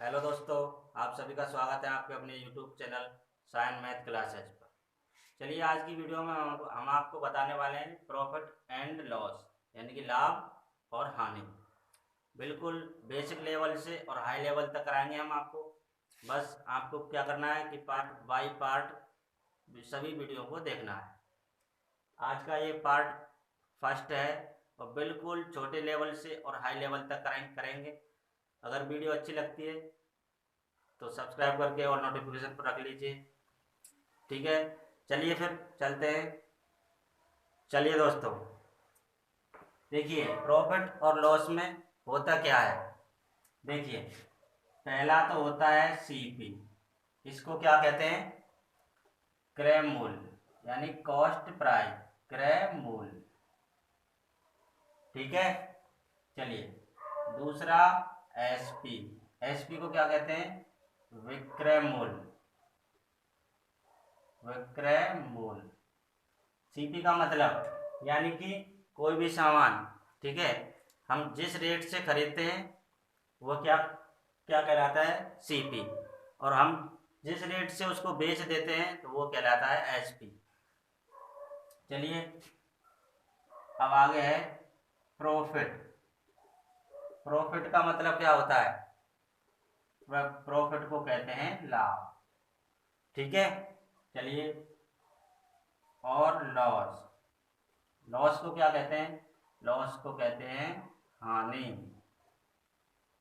Hello दोस्तों, आप सभी का स्वागत है आपके अपने YouTube channel science math classes पर। चलिए आज की वीडियो में हम आपको बताने वाले हैं प्रॉफिट एंड लॉस, यानी कि लाभ और हानि। बिल्कुल बेसिक लेवल से और हाई लेवल तक कराएंगे हम आपको। बस आपको क्या करना है कि पार्ट बाय पार्ट सभी वीडियो को देखना है। आज का ये पार्ट फर्स्ट है और बिल्कुल छोटे लेवल से और हाई लेवल तक करेंगे। अगर वीडियो अच्छी लगती है तो सब्सक्राइब करके और नोटिफिकेशन पर रख लीजिए। ठीक है, चलिए फिर चलते हैं। चलिए दोस्तों, देखिए प्रॉफिट और लॉस में होता क्या है। देखिए पहला तो होता है सीपी। इसको क्या कहते हैं? क्रय मूल्य, यानी कॉस्ट प्राइस, क्रय मूल्य। ठीक है, चलिए दूसरा एसपी। एसपी को क्या कहते हैं? विक्रय मूल्य, विक्रय मूल्य। सीपी का मतलब यानी कि कोई भी सामान, ठीक है, हम जिस रेट से खरीदते हैं वह क्या क्या कहलाता है? सीपी। और हम जिस रेट से उसको बेच देते हैं तो वो कहलाता है एसपी। चलिए अब आगे है प्रॉफिट। प्रॉफिट का मतलब क्या होता है? प्रॉफिट को कहते हैं लाभ। ठीक है, चलिए और लॉस। लॉस को क्या कहते हैं? लॉस को कहते हैं हानि।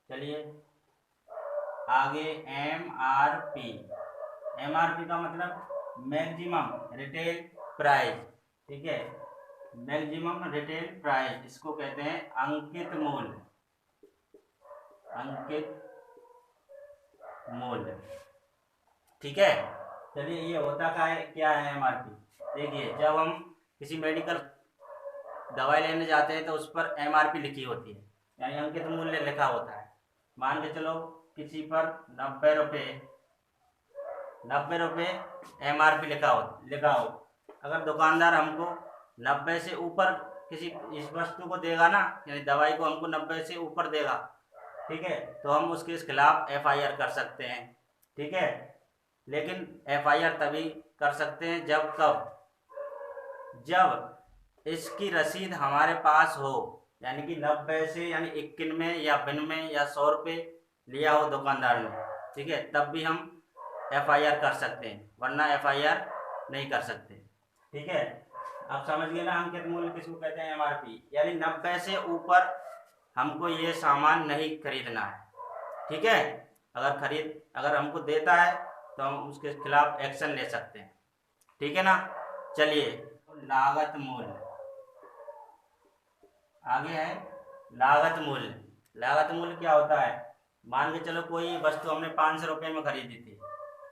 चलिए आगे M R P. M R P का मतलब मैक्सिमम रिटेल प्राइस। ठीक है, मैक्सिमम रिटेल प्राइस, इसको कहते हैं अंकित मूल्य, अंकित मूल्य। ठीक है, चलिए ये होता क्या है एम आर पी। देखिए जब हम किसी मेडिकल दवाई लेने जाते हैं तो उस पर एम आर पी लिखी होती है, यानी अंकित मूल्य लिखा होता है। मान के चलो किसी पर 90 रुपये, 90 रुपये एम आर पी लिखा हो। अगर दुकानदार हमको 90 से ऊपर किसी इस वस्तु को देगा ना, यानी दवाई को हमको 90 से ऊपर देगा, ठीक है, तो हम उसके खिलाफ एफ आई आर कर सकते हैं। ठीक है, लेकिन एफ आई आर तभी कर सकते हैं जब कब? जब इसकी रसीद हमारे पास हो, यानी कि 90 से, यानी 21 में या बिन में या 100 रुपये लिया हो दुकानदार ने, ठीक है, तब भी हम एफ आई आर कर सकते हैं, वरना एफ आई आर नहीं कर सकते। ठीक है, आप समझ गए ना अंकित मूल्य किसको कहते हैं? एम आर पी, यानी 90 से ऊपर हमको ये सामान नहीं खरीदना है। ठीक है, अगर हमको देता है तो हम उसके खिलाफ एक्शन ले सकते हैं। ठीक है ना, चलिए लागत मूल्य। आगे है लागत मूल्य। लागत मूल्य क्या होता है? मान के चलो कोई वस्तु हमने 500 रुपये में खरीदी थी,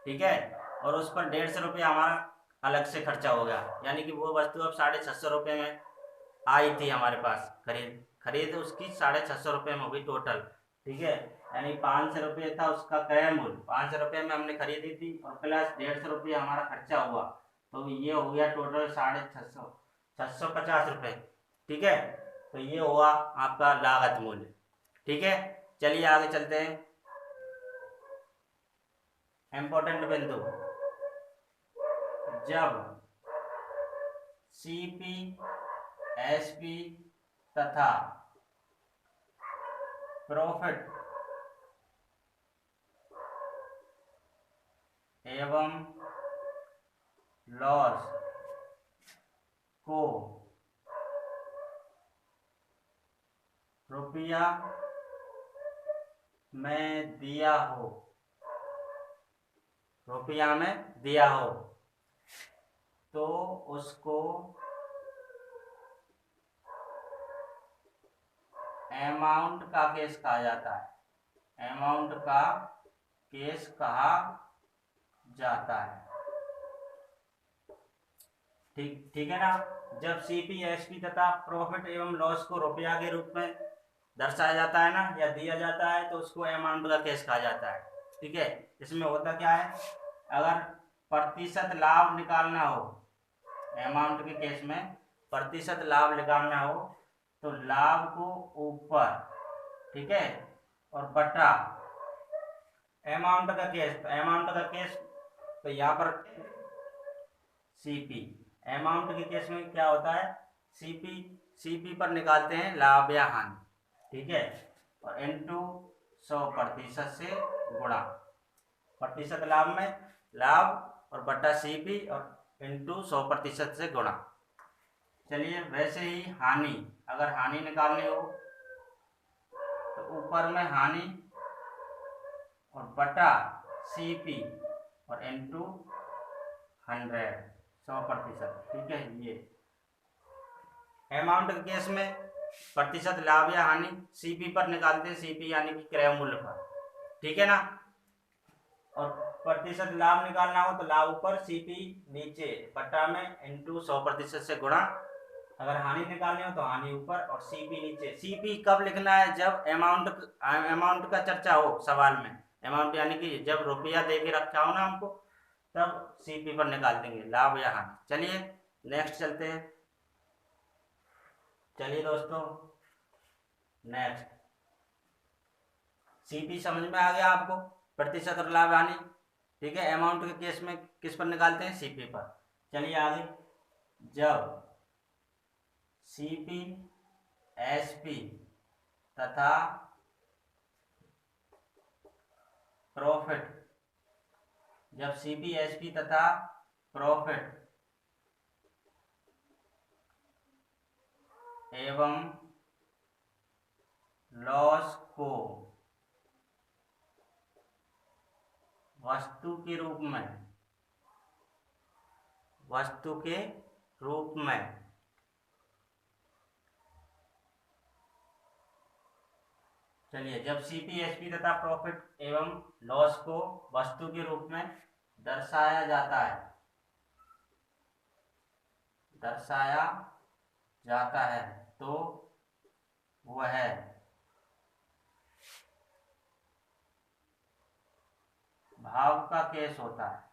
ठीक है, और उस पर 150 रुपये हमारा अलग से खर्चा हो गया, यानी कि वो वस्तु अब 650 रुपये में आई थी हमारे पास। खरीद खरीद उसकी 650 रुपये में हुई टोटल। ठीक है, यानी 500 रुपये था उसका क्रय मूल्य, 500 रुपये में हमने खरीदी थी और प्लस 150 रुपये हमारा खर्चा हुआ, तो ये हो गया टोटल 650, 650 रुपये। ठीक है, तो ये हुआ आपका लागत मूल्य। ठीक है, चलिए आगे चलते हैं। इम्पोर्टेंट बिंदु, जब सीपी, एसपी तथा प्रॉफिट एवं लॉस को रुपया में दिया हो, रुपया में दिया हो, तो उसको अमाउंट का केस कहा जाता है। अमाउंट का केस कहा जाता है। ठीक ठीक है ना। जब सीपी, एसपी तथा प्रॉफिट एवं लॉस को रुपया के रूप में दर्शाया जाता है ना, या दिया जाता है, तो उसको अमाउंट का केस कहा जाता है। ठीक है, इसमें होता क्या है? अगर प्रतिशत लाभ निकालना हो, अमाउंट के केस में प्रतिशत लाभ निकालना हो, तो लाभ को ऊपर, ठीक है, और बटा अमाउंट का केस, तो अमाउंट का केस तो यहाँ पर सीपी, अमाउंट के केस में क्या होता है, सीपी, सीपी पर निकालते हैं लाभ या हानि, ठीक है, और इनटू 100% से गुणा, प्रतिशत लाभ में लाभ और बटा सीपी और इनटू 100% से गुणा। चलिए वैसे ही हानि, अगर हानि निकालनी हो तो ऊपर में हानि और बटा सीपी और इनटू 100%, ठीक है। ये अमाउंट के केस में प्रतिशत लाभ या हानि सीपी पर निकालते हैं, सीपी यानी कि क्रय मूल्य पर, ठीक है ना। और प्रतिशत लाभ निकालना हो तो लाभ ऊपर सीपी नीचे बटा में इनटू 100% से गुणा। अगर हानि निकालनी हो तो हानि ऊपर और सीपी नीचे। सीपी कब लिखना है, जब अमाउंट का चर्चा हो सवाल में, अमाउंट यानी कि जब रुपया दे के रखा हो ना हमको, तब सीपी पर निकाल देंगे लाभ या हानि। चलिए नेक्स्ट चलते हैं। चलिए दोस्तों नेक्स्ट, सीपी समझ में आ गया आपको, प्रतिशत और लाभ हानि, ठीक है। अमाउंट के केस में किस पर निकालते हैं, सीपी पर। चलिए आगे, जब सीपी एसपी तथा प्रॉफिट, जब सीपी एसपी तथा प्रॉफिट एवं लॉस को वस्तु के रूप में चलिए, जब सीपी एसपी तथा प्रॉफिट एवं लॉस को वस्तु के रूप में दर्शाया जाता है तो वह भाव का केस होता है,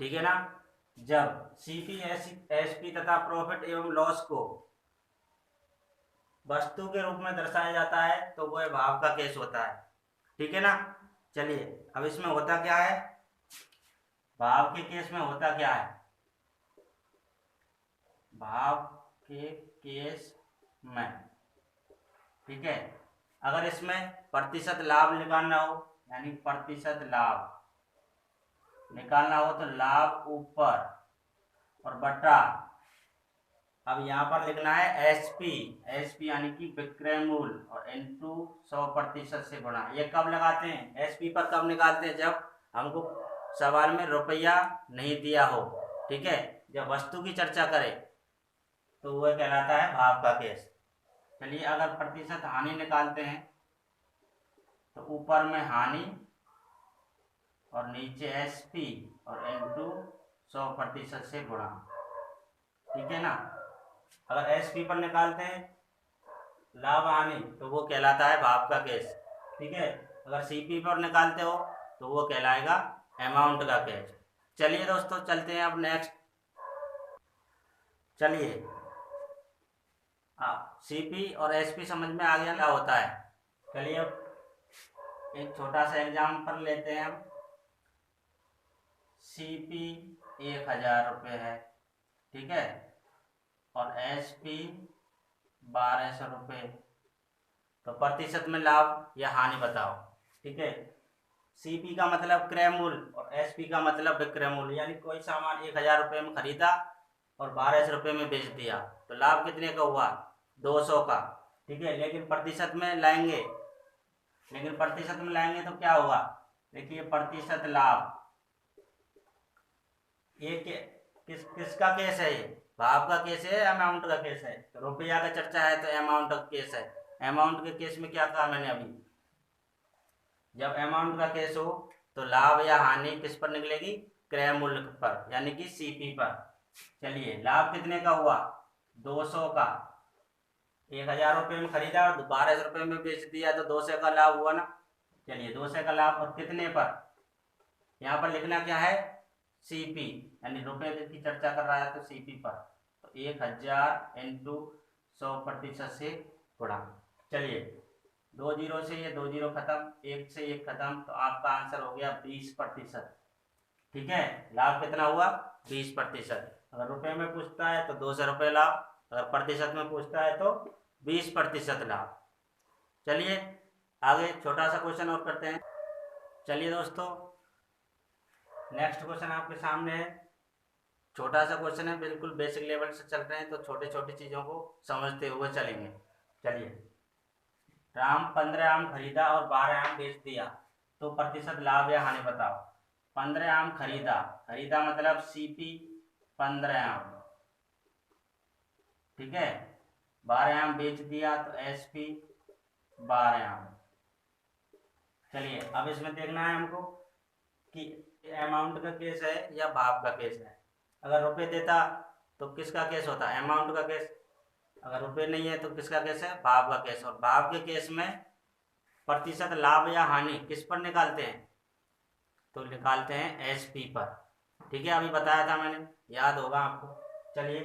ठीक है ना। जब सीपी एसपी तथा प्रॉफिट एवं लॉस को वस्तु के रूप में दर्शाया जाता है तो वह भाव का केस होता है, ठीक है ना। चलिए अब इसमें होता क्या है, भाव के केस में होता क्या है, भाव के केस में, ठीक है। अगर इसमें प्रतिशत लाभ निकालना हो, यानी प्रतिशत लाभ निकालना हो तो लाभ ऊपर और बटा, अब यहाँ पर लिखना है एसपी, एसपी यानी कि विक्रय मूल्य और इनटू 100% से गुणा। ये कब लगाते हैं, एसपी पर कब निकालते हैं, जब हमको सवाल में रुपया नहीं दिया हो, ठीक है। जब वस्तु की चर्चा करें तो वह कहलाता है भाव का केस। चलिए अगर प्रतिशत हानि निकालते हैं तो ऊपर में हानि और नीचे एसपी और इनटू 100% से गुणा, ठीक है ना। अगर एसपी पर निकालते हैं लाभ हानि तो वो कहलाता है भाव का केस, ठीक है। अगर सीपी पर निकालते हो तो वो कहलाएगा अमाउंट का केस। चलिए दोस्तों चलते हैं अब नेक्स्ट। चलिए सीपी और एसपी समझ में आ गया क्या होता है। चलिए अब एक छोटा सा एग्जाम्पल लेते हैं हम। सीपी 1000 रुपये है, ठीक है, और एसपी 1200 रुपये। तो प्रतिशत में लाभ या हानि बताओ, ठीक है। सीपी का मतलब क्रय मूल्य और एसपी का मतलब विक्रय मूल्य, यानी कोई सामान 1000 रुपये में खरीदा और 1200 रुपये में बेच दिया तो लाभ कितने का हुआ, 200 का, ठीक है। लेकिन प्रतिशत में लाएंगे तो क्या होगा, देखिए प्रतिशत लाभ, ये किसका केस है, ये भाव का केस है, अमाउंट का केस है। तो रुपया का चर्चा है तो अमाउंट का केस है। अमाउंट के केस में क्या कहा मैंने अभी, जब अमाउंट का केस हो तो लाभ या हानि किस पर निकलेगी, क्रय मूल्य पर, यानी कि सीपी पर। चलिए लाभ कितने का हुआ, 200 का, 1000 रुपये में खरीदा और 1200 रुपये में बेच दिया तो 200 का लाभ हुआ ना। चलिए 200 का लाभ, और कितने पर, यहाँ पर लिखना क्या है, सीपी, यानी रुपये की चर्चा कर रहा है तो सीपी पर। तो 1000 इनटू 100% से गुणा, चलिए 2 जीरो से ये 2 जीरो खत्म, 1 से 1 खत्म, तो आपका आंसर हो गया 20%। ठीक है, लाभ कितना हुआ? 20%। अगर रुपए में पूछता है तो 200 रुपये लाभ, अगर प्रतिशत में पूछता है तो 20% लाभ। चलिए आगे छोटा सा क्वेश्चन और करते हैं। चलिए दोस्तों, नेक्स्ट क्वेश्चन आपके सामने है। छोटा सा क्वेश्चन है, बिल्कुल बेसिक लेवल से चल रहे हैं तो छोटे छोटी चीज़ों को समझते हुए चलेंगे। चलिए, राम 15 आम खरीदा और 12 आम बेच दिया, तो प्रतिशत लाभ या हानि बताओ। 15 आम खरीदा, खरीदा मतलब सीपी 15 आम, ठीक है। 12 आम बेच दिया तो एसपी 12 आम। चलिए अब इसमें देखना है हमको कि अमाउंट का केस है या भाव का केस है। अगर रुपए देता तो किसका केस होता है? अमाउंट का केस। अगर रुपए नहीं है तो किसका केस है? भाव का केस। और भाव के केस में प्रतिशत लाभ या हानि किस पर निकालते हैं? तो निकालते हैं एसपी पर। ठीक है, अभी बताया था मैंने, याद होगा आपको। चलिए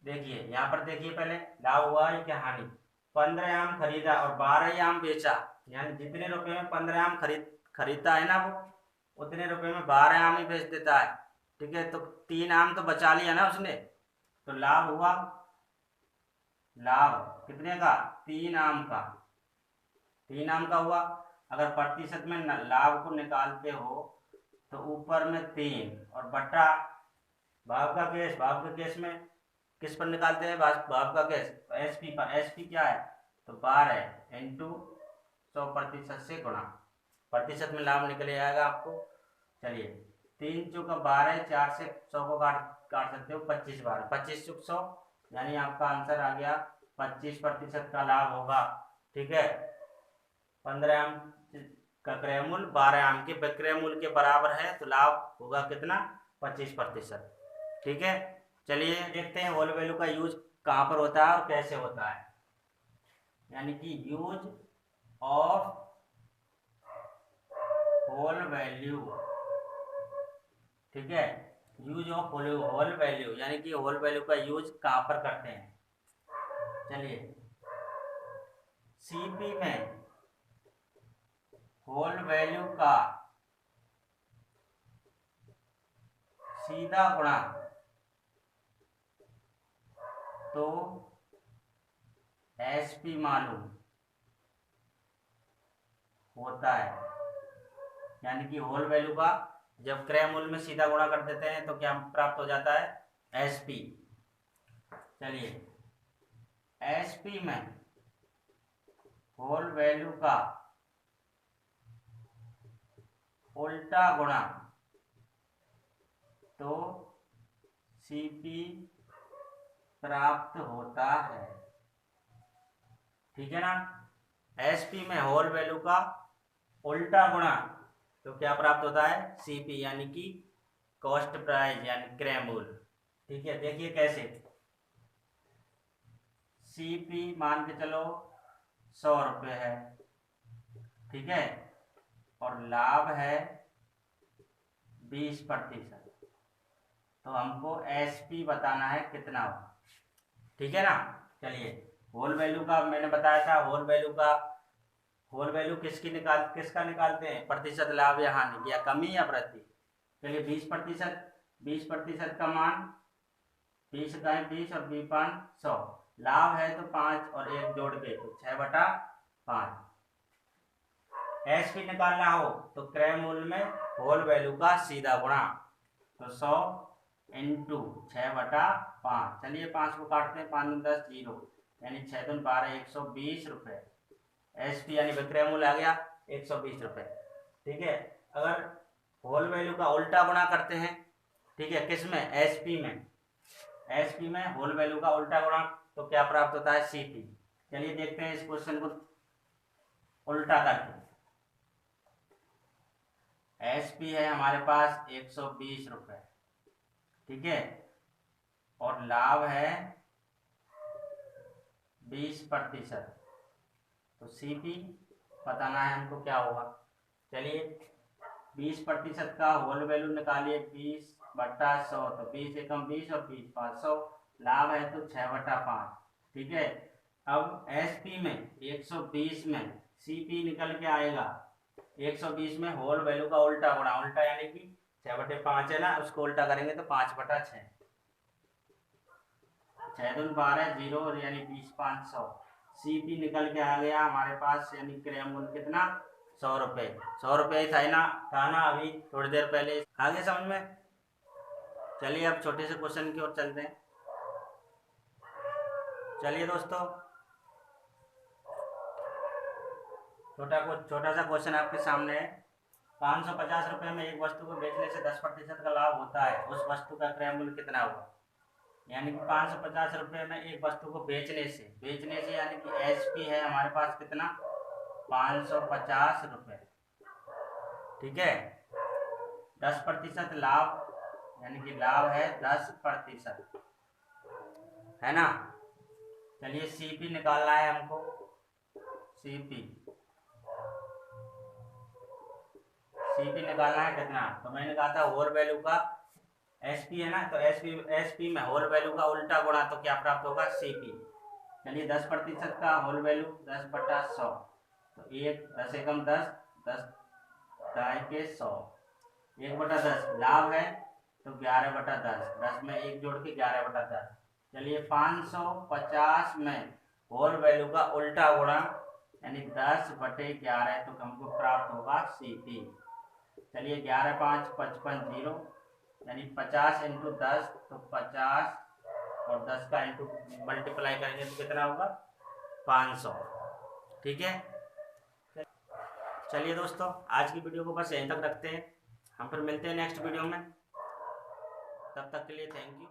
देखिए, यहाँ पर देखिए, पहले लाभ हुआ है क्या हानि। 15 आम खरीदा और 12 आम बेचा, यानी जितने रुपए में 15 आम खरीदता है ना, वो उतने रुपए में 12 आम ही बेच देता है। ठीक है, तो 3 आम तो बचा लिया ना उसने, तो लाभ हुआ, लाभ कितने का? 3 आम का। 3 आम का हुआ। अगर प्रतिशत में लाभ को निकालते हो तो ऊपर में 3 और बटा भाव का केस। भाव के केस में किस पर निकालते हैं? भाव का केस एसपी पर। एसपी क्या है? तो 12 इंटू 100% से गुणा, प्रतिशत में लाभ निकले आएगा आपको। चलिए 3 चौका 12, 4 से 100 को काट सकते हो, 25 12, 25 चौक 100, यानी आपका आंसर आ गया 25% का लाभ होगा। ठीक है, 15 आम का क्रय मूल्य 12 आम के विक्रय मूल्य के बराबर है, तो लाभ होगा कितना? 25%। ठीक है, चलिए देखते हैं होल वैल्यू का यूज कहाँ पर होता है और कैसे होता है। यानी कि यूज ऑफ होल वैल्यू। ठीक है, यूज ऑफ होल वैल्यू, यानी कि होल वैल्यू का यूज कहाँ पर करते हैं। चलिए सीपी में होल वैल्यू का सीधा गुणा तो एसपी मालूम होता है। यानी कि होल वैल्यू का जब क्रय मूल्य में सीधा गुणा कर देते हैं तो क्या प्राप्त हो जाता है? एसपी। चलिए एसपी में होल वैल्यू का उल्टा गुणा तो सीपी प्राप्त होता है। ठीक है ना, एसपी में होल वैल्यू का उल्टा गुणा तो क्या प्राप्त होता है? सीपी, यानी कि कॉस्ट प्राइस यानी क्रय मूल्य। ठीक है, देखिए कैसे। सीपी मान के चलो 100 रुपये है, ठीक है, और लाभ है 20%, तो हमको एसपी बताना है कितना हो। ठीक है ना। चलिए होल वैल्यू का मैंने बताया था, होल वैल्यू किसका निकालते हैं? प्रतिशत लाभ या हानि, या कमी या वृद्धि। चलिए 20%, 20% का मान 20 का 20 और 20 100, लाभ है तो 5 और 1 जोड़ के तो 6/5। एसपी निकालना हो तो क्रय मूल्य में होल वैल्यू का सीधा गुणा, तो 100 इंटू 6/5। चलिए 5 को काटते हैं, 5 10 0, यानी 6 दूनी 12, 120 रुपये। एसपी यानी विक्रय मूल्य आ गया 120 रुपये। ठीक है, अगर होल वैल्यू का उल्टा गुणा करते हैं, ठीक है, किस में? एसपी में। एसपी में होल वैल्यू का उल्टा गुणा तो क्या प्राप्त होता है? सीपी। चलिए देखते हैं इस क्वेश्चन को उल्टा करके। एसपी है हमारे पास 120 रुपये, ठीक है, और लाभ है 20%, तो सीपी बताना है हमको क्या होगा। चलिए 20% का होल वैल्यू निकालिए, 20/100, तो 20 एकम 20 और 20 500, लाभ है तो 6/5। ठीक है, अब एसपी में 120 में सीपी निकल के आएगा 120 में होल वैल्यू का उल्टा गुणा, उल्टा यानी कि 6/5 है ना, उसको उल्टा करेंगे तो 5/6, 6 दूनी 12, 0 यानी 20, 500। सीपी निकल के आ गया हमारे पास, यानी क्रय मूल्य कितना, 100 रुपये। 100 रुपये था ना अभी थोड़ी देर पहले। आगे समझ में। चलिए अब छोटे से क्वेश्चन की ओर चलते हैं। चलिए दोस्तों, छोटा सा क्वेश्चन आपके सामने है। 550 रुपये में एक वस्तु को बेचने से 10% का लाभ होता है, उस वस्तु का क्रय मूल्य कितना होगा। यानी कि 550 रुपये में एक वस्तु को बेचने से यानी कि एसपी है हमारे पास कितना, 550 रुपये। ठीक है, 10% लाभ, यानी कि लाभ है 10%, है ना। चलिए सीपी निकालना है हमको। सीपी निकालना है कितना, तो मैंने कहा था होल वैल्यू का एसपी है ना, तो एसपी में होल वैल्यू का उल्टा गुणा तो क्या प्राप्त होगा, सीपी। चलिए 10% का होल वैल्यू 10/100, तो 10 एकम 10, 10 ढाई के 100, 1/10 लाभ है तो 11/10, 10 में 1 जोड़ के 11/10। चलिए 550 में होल वैल्यू का उल्टा गुणा यानी 10/11, तो हमको प्राप्त होगा सीपी। चलिए 11 5 55 0, यानी 50 × 10 तो 50, और 10 का इंटू मल्टीप्लाई करेंगे तो कितना होगा, 500। ठीक है। चलिए दोस्तों, आज की वीडियो को बस यहीं तक रखते हैं, हम फिर मिलते हैं नेक्स्ट वीडियो में। तब तक के लिए थैंक यू।